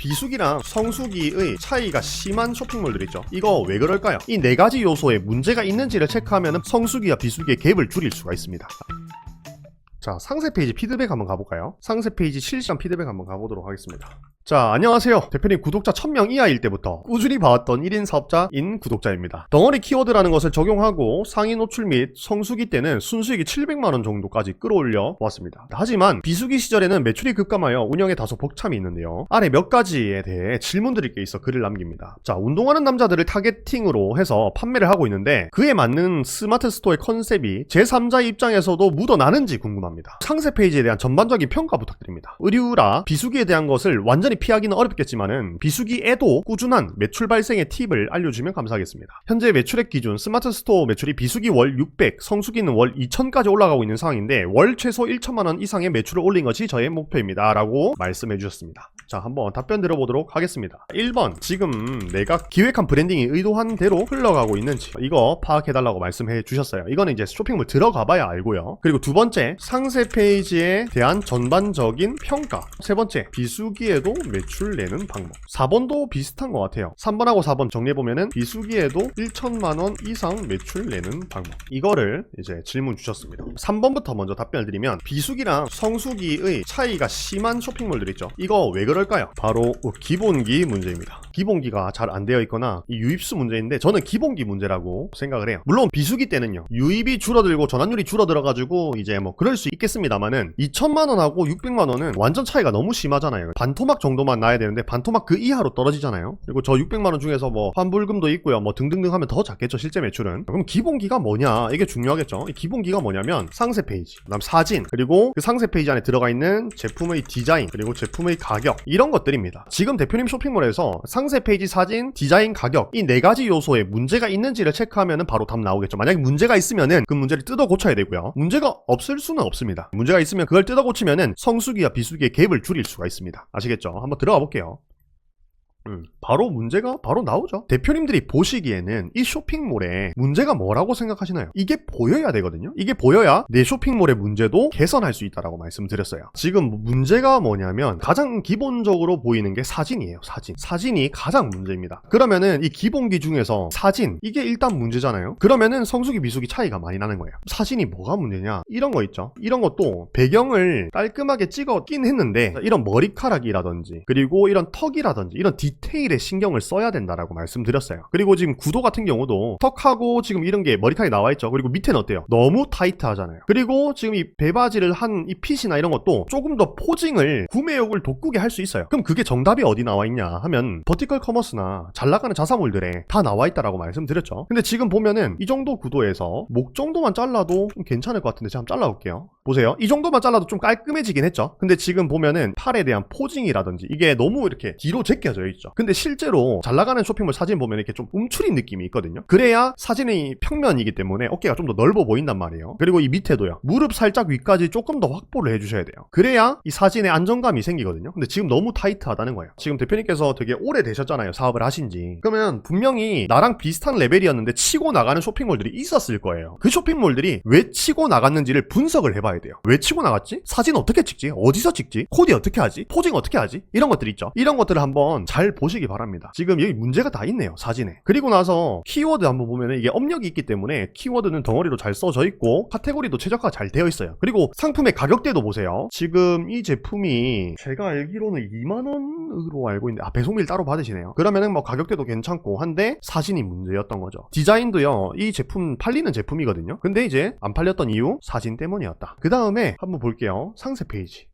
비수기랑 성수기의 차이가 심한 쇼핑몰들 있죠. 이거 왜 그럴까요? 이 네 가지 요소에 문제가 있는지를 체크하면 성수기와 비수기의 갭을 줄일 수가 있습니다. 자, 상세 페이지 피드백 한번 가볼까요? 상세 페이지 실시간 피드백 한번 가보도록 하겠습니다. 자, 안녕하세요. 대표님 구독자 1000명 이하일 때부터 꾸준히 봐왔던 1인 사업자인 구독자입니다. 덩어리 키워드라는 것을 적용하고 상위 노출 및 성수기 때는 순수익이 700만원 정도까지 끌어올려 보았습니다. 하지만 비수기 시절에는 매출이 급감하여 운영에 다소 벅참이 있는데요. 아래 몇 가지에 대해 질문드릴 게 있어 글을 남깁니다. 자, 운동하는 남자들을 타겟팅으로 해서 판매를 하고 있는데 그에 맞는 스마트 스토어의 컨셉이 제3자 입장에서도 묻어나는지 궁금합니다. 상세 페이지에 대한 전반적인 평가 부탁드립니다. 의류라 비수기에 대한 것을 완전히 피하기는 어렵겠지만은 비수기에도 꾸준한 매출 발생의 팁을 알려주면 감사하겠습니다. 현재 매출액 기준 스마트 스토어 매출이 비수기 월 600, 성수기는 월 2000까지 올라가고 있는 상황인데 월 최소 1천만원 이상의 매출을 올린 것이 저의 목표입니다. 라고 말씀해 주셨습니다. 자, 한번 답변 들어보도록 하겠습니다. 1번, 지금 내가 기획한 브랜딩이 의도한 대로 흘러가고 있는지 이거 파악해달라고 말씀해 주셨어요. 이거는 이제 쇼핑몰 들어가 봐야 알고요. 그리고 두 번째, 상세 페이지에 대한 전반적인 평가. 세 번째, 비수기에도 매출 내는 방법. 4번도 비슷한 것 같아요. 3번하고 4번 정리해보면은 비수기에도 1천만원 이상 매출 내는 방법. 이거를 이제 질문 주셨습니다. 3번부터 먼저 답변을 드리면 비수기랑 성수기의 차이가 심한 쇼핑몰들 있죠. 이거 왜 그럴까요? 바로 기본기 문제입니다. 기본기가 잘 안 되어 있거나 이 유입수 문제인데 저는 기본기 문제라고 생각을 해요. 물론 비수기 때는요, 유입이 줄어들고 전환율이 줄어들어가지고 이제 뭐 그럴 수 있겠습니다만은 2천만원하고 600만원은 완전 차이가 너무 심하잖아요. 반토막 정도만 나야 되는데 반토막 그 이하로 떨어지잖아요. 그리고 저 600만원 중에서 뭐 환불금도 있고요, 뭐 등등등 하면 더 작겠죠, 실제 매출은. 그럼 기본기가 뭐냐, 이게 중요하겠죠. 이 기본기가 뭐냐면 상세 페이지, 그다음 사진, 그리고 그 상세 페이지 안에 들어가 있는 제품의 디자인, 그리고 제품의 가격, 이런 것들입니다. 지금 대표님 쇼핑몰에서 상세 페이지, 사진, 디자인, 가격, 이 네 가지 요소에 문제가 있는지를 체크하면은 바로 답 나오겠죠. 만약에 문제가 있으면은 그 문제를 뜯어 고쳐야 되고요. 문제가 없을 수는 없습니다. 문제가 있으면 그걸 뜯어 고치면은 성수기와 비수기의 갭을 줄일 수가 있습니다. 아시겠죠? 한번 들어가 볼게요. 바로 문제가 바로 나오죠. 대표님들이 보시기에는 이 쇼핑몰에 문제가 뭐라고 생각하시나요? 이게 보여야 되거든요. 이게 보여야 내 쇼핑몰의 문제도 개선할 수 있다라고 말씀드렸어요. 지금 문제가 뭐냐면 가장 기본적으로 보이는 게 사진이에요. 사진이 가장 문제입니다. 그러면은 이 기본기 중에서 사진, 이게 일단 문제잖아요. 그러면은 성수기 비수기 차이가 많이 나는 거예요. 사진이 뭐가 문제냐, 이런 거 있죠. 이런 것도 배경을 깔끔하게 찍었긴 했는데 이런 머리카락이라든지 그리고 이런 턱이라든지 이런 디테일에 신경을 써야 된다라고 말씀드렸어요. 그리고 지금 구도 같은 경우도 턱하고 지금 이런 게 머리카락이 나와 있죠. 그리고 밑에는 어때요? 너무 타이트하잖아요. 그리고 지금 이 배바지를 한 이 핏이나 이런 것도 조금 더 포징을 구매욕을 돋구게 할 수 있어요. 그럼 그게 정답이 어디 나와 있냐 하면 버티컬 커머스나 잘 나가는 자사몰들에 다 나와 있다라고 말씀드렸죠. 근데 지금 보면은 이 정도 구도에서 목 정도만 잘라도 좀 괜찮을 것 같은데 제가 한번 잘라볼게요. 보세요. 이 정도만 잘라도 좀 깔끔해지긴 했죠. 근데 지금 보면은 팔에 대한 포징이라든지 이게 너무 이렇게 뒤로 제껴져 있죠. 근데 실제로 잘 나가는 쇼핑몰 사진 보면 이렇게 좀 움츠린 느낌이 있거든요. 그래야 사진의 평면이기 때문에 어깨가 좀 더 넓어 보인단 말이에요. 그리고 이 밑에도요, 무릎 살짝 위까지 조금 더 확보를 해주셔야 돼요. 그래야 이 사진에 안정감이 생기거든요. 근데 지금 너무 타이트하다는 거예요. 지금 대표님께서 되게 오래 되셨잖아요, 사업을 하신지. 그러면 분명히 나랑 비슷한 레벨이었는데 치고 나가는 쇼핑몰들이 있었을 거예요. 그 쇼핑몰들이 왜 치고 나갔는지를 분석을 해봐야 돼요. 왜 치고 나갔지? 사진 어떻게 찍지? 어디서 찍지? 코디 어떻게 하지? 포징 어떻게 하지? 이런 것들 있죠. 이런 것들을 한번 잘 보시기 바랍니다. 지금 여기 문제가 다 있네요, 사진에. 그리고 나서 키워드 한번 보면 이게 업력이 있기 때문에 키워드는 덩어리로 잘 써져 있고 카테고리도 최적화가 잘 되어 있어요. 그리고 상품의 가격대도 보세요. 지금 이 제품이 제가 알기로는 2만원으로 알고 있는데 배송비를 따로 받으시네요. 그러면은 뭐 가격대도 괜찮고 한데 사진이 문제였던 거죠. 디자인도요, 이 제품 팔리는 제품이거든요. 근데 이제 안 팔렸던 이유 사진 때문이었다. 그 다음에 한번 볼게요. 상세 페이지.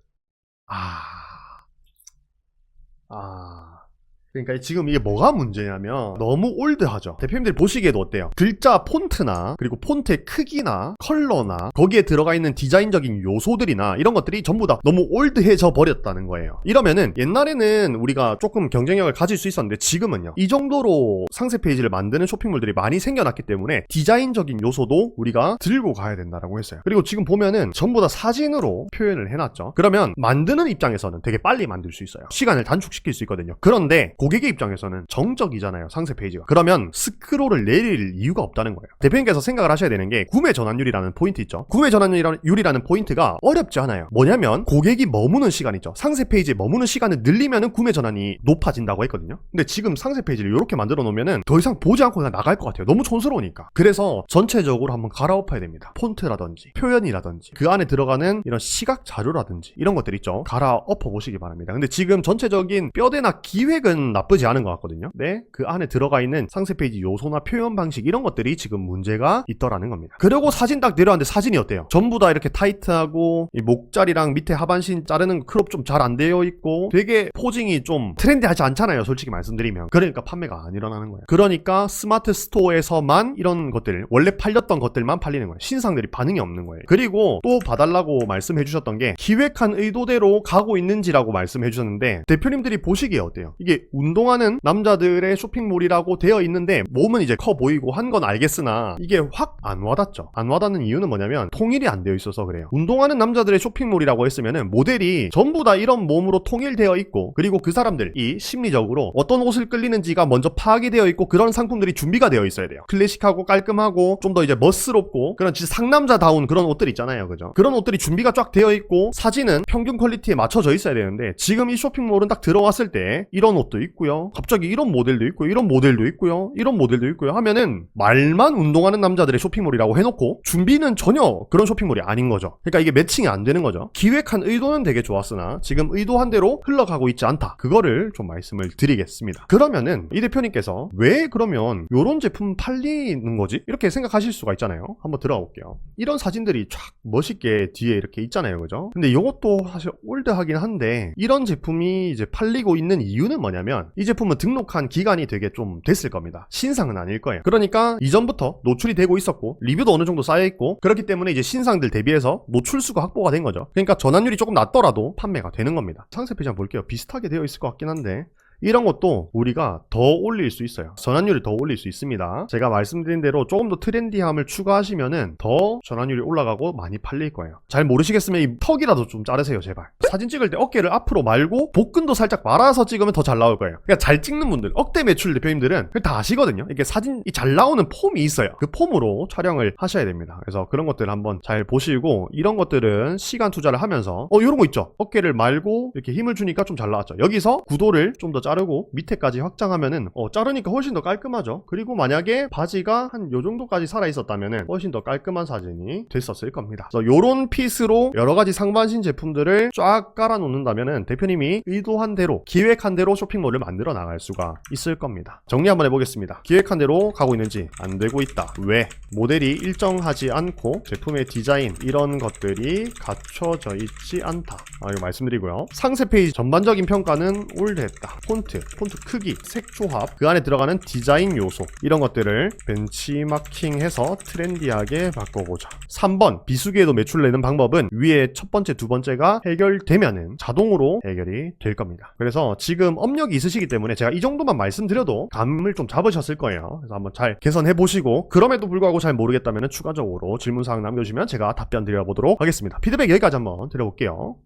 그러니까 지금 이게 뭐가 문제냐면 너무 올드하죠. 대표님들이 보시기에도 어때요? 글자 폰트나 그리고 폰트의 크기나 컬러나 거기에 들어가 있는 디자인적인 요소들이나 이런 것들이 전부 다 너무 올드해져 버렸다는 거예요. 이러면은 옛날에는 우리가 조금 경쟁력을 가질 수 있었는데 지금은요, 이 정도로 상세 페이지를 만드는 쇼핑몰들이 많이 생겨났기 때문에 디자인적인 요소도 우리가 들고 가야 된다라고 했어요. 그리고 지금 보면은 전부 다 사진으로 표현을 해놨죠. 그러면 만드는 입장에서는 되게 빨리 만들 수 있어요. 시간을 단축시킬 수 있거든요. 그런데 고객의 입장에서는 정적이잖아요, 상세 페이지가. 그러면 스크롤을 내릴 이유가 없다는 거예요. 대표님께서 생각을 하셔야 되는 게 구매 전환율이라는 포인트 있죠. 구매 전환율이라는 포인트가 어렵지 않아요. 뭐냐면 고객이 머무는 시간 있죠. 상세 페이지에 머무는 시간을 늘리면은 구매 전환이 높아진다고 했거든요. 근데 지금 상세 페이지를 이렇게 만들어 놓으면은 더 이상 보지 않고 그냥 나갈 것 같아요. 너무 촌스러우니까. 그래서 전체적으로 한번 갈아엎어야 됩니다. 폰트라든지 표현이라든지 그 안에 들어가는 이런 시각 자료라든지 이런 것들 있죠. 갈아엎어 보시기 바랍니다. 근데 지금 전체적인 뼈대나 기획은 나쁘지 않은 것 같거든요. 네, 그 안에 들어가 있는 상세 페이지 요소나 표현 방식 이런 것들이 지금 문제가 있더라는 겁니다. 그리고 사진 딱 내려왔는데 사진이 어때요? 전부 다 이렇게 타이트하고 이 목자리랑 밑에 하반신 자르는 크롭 좀 잘 안 되어 있고 되게 포징이 좀 트렌디하지 않잖아요, 솔직히 말씀드리면. 그러니까 판매가 안 일어나는 거예요. 그러니까 스마트 스토어에서만 이런 것들, 원래 팔렸던 것들만 팔리는 거예요. 신상들이 반응이 없는 거예요. 그리고 또 봐달라고 말씀해 주셨던 게 기획한 의도대로 가고 있는지라고 말씀해 주셨는데 대표님들이 보시기에 어때요? 이게 운동하는 남자들의 쇼핑몰이라고 되어 있는데 몸은 이제 커 보이고 한 건 알겠으나 이게 확 안 와닿죠. 안 와닿는 이유는 뭐냐면 통일이 안 되어 있어서 그래요. 운동하는 남자들의 쇼핑몰이라고 했으면은 모델이 전부 다 이런 몸으로 통일되어 있고, 그리고 그 사람들이 심리적으로 어떤 옷을 끌리는지가 먼저 파악이 되어 있고 그런 상품들이 준비가 되어 있어야 돼요. 클래식하고 깔끔하고 좀 더 이제 멋스럽고 그런 진짜 상남자다운 그런 옷들 있잖아요, 그죠? 그런 옷들이 준비가 쫙 되어 있고 사진은 평균 퀄리티에 맞춰져 있어야 되는데 지금 이 쇼핑몰은 딱 들어왔을 때 이런 옷도 있고요, 갑자기 이런 모델도 있고 이런 모델도 있고요, 이런 모델도 있고요 하면은 말만 운동하는 남자들의 쇼핑몰이라고 해놓고 준비는 전혀 그런 쇼핑몰이 아닌 거죠. 그러니까 이게 매칭이 안 되는 거죠. 기획한 의도는 되게 좋았으나 지금 의도한 대로 흘러가고 있지 않다. 그거를 좀 말씀을 드리겠습니다. 그러면은 이 대표님께서 왜 그러면 요런 제품 팔리는 거지? 이렇게 생각하실 수가 있잖아요. 한번 들어가 볼게요. 이런 사진들이 쫙 멋있게 뒤에 이렇게 있잖아요, 그죠? 근데 이것도 사실 올드하긴 한데 이런 제품이 이제 팔리고 있는 이유는 뭐냐면 이 제품은 등록한 기간이 되게 좀 됐을 겁니다. 신상은 아닐 거예요. 그러니까 이전부터 노출이 되고 있었고 리뷰도 어느 정도 쌓여 있고 그렇기 때문에 이제 신상들 대비해서 노출수가 확보가 된 거죠. 그러니까 전환율이 조금 낮더라도 판매가 되는 겁니다. 상세 페이지 한번 볼게요. 비슷하게 되어 있을 것 같긴 한데 이런 것도 우리가 더 올릴 수 있어요. 전환율을 더 올릴 수 있습니다. 제가 말씀드린 대로 조금 더 트렌디함을 추가하시면은 더 전환율이 올라가고 많이 팔릴 거예요. 잘 모르시겠으면 이 턱이라도 좀 자르세요, 제발. 사진 찍을 때 어깨를 앞으로 말고 복근도 살짝 말아서 찍으면 더 잘 나올 거예요. 그러니까 잘 찍는 분들, 억대 매출 대표님들은 다 아시거든요. 이게 사진이 잘 나오는 폼이 있어요. 그 폼으로 촬영을 하셔야 됩니다. 그래서 그런 것들을 한번 잘 보시고 이런 것들은 시간 투자를 하면서 이런 거 있죠. 어깨를 말고 이렇게 힘을 주니까 좀 잘 나왔죠. 여기서 구도를 좀 더 자르고 밑에까지 확장하면은 자르니까 훨씬 더 깔끔하죠. 그리고 만약에 바지가 한 요 정도까지 살아 있었다면은 훨씬 더 깔끔한 사진이 됐었을 겁니다. 그래서 요런 핏으로 여러 가지 상반신 제품들을 쫙 깔아 놓는다면은 대표님이 의도한 대로 기획한 대로 쇼핑몰을 만들어 나갈 수가 있을 겁니다. 정리 한번 해보겠습니다. 기획한 대로 가고 있는지 안 되고 있다. 왜? 모델이 일정하지 않고 제품의 디자인 이런 것들이 갖춰져 있지 않다. 이거 말씀드리고요. 상세 페이지 전반적인 평가는 올드했다. 폰트 크기, 색 조합, 그 안에 들어가는 디자인 요소 이런 것들을 벤치마킹해서 트렌디하게 바꿔보자. 3번 비수기에도 매출 내는 방법은 위에 첫 번째, 두 번째가 해결되면은 자동으로 해결이 될 겁니다. 그래서 지금 업력이 있으시기 때문에 제가 이 정도만 말씀드려도 감을 좀 잡으셨을 거예요. 그래서 한번 잘 개선해 보시고 그럼에도 불구하고 잘 모르겠다면 추가적으로 질문사항 남겨주시면 제가 답변 드려보도록 하겠습니다. 피드백 여기까지 한번 드려볼게요.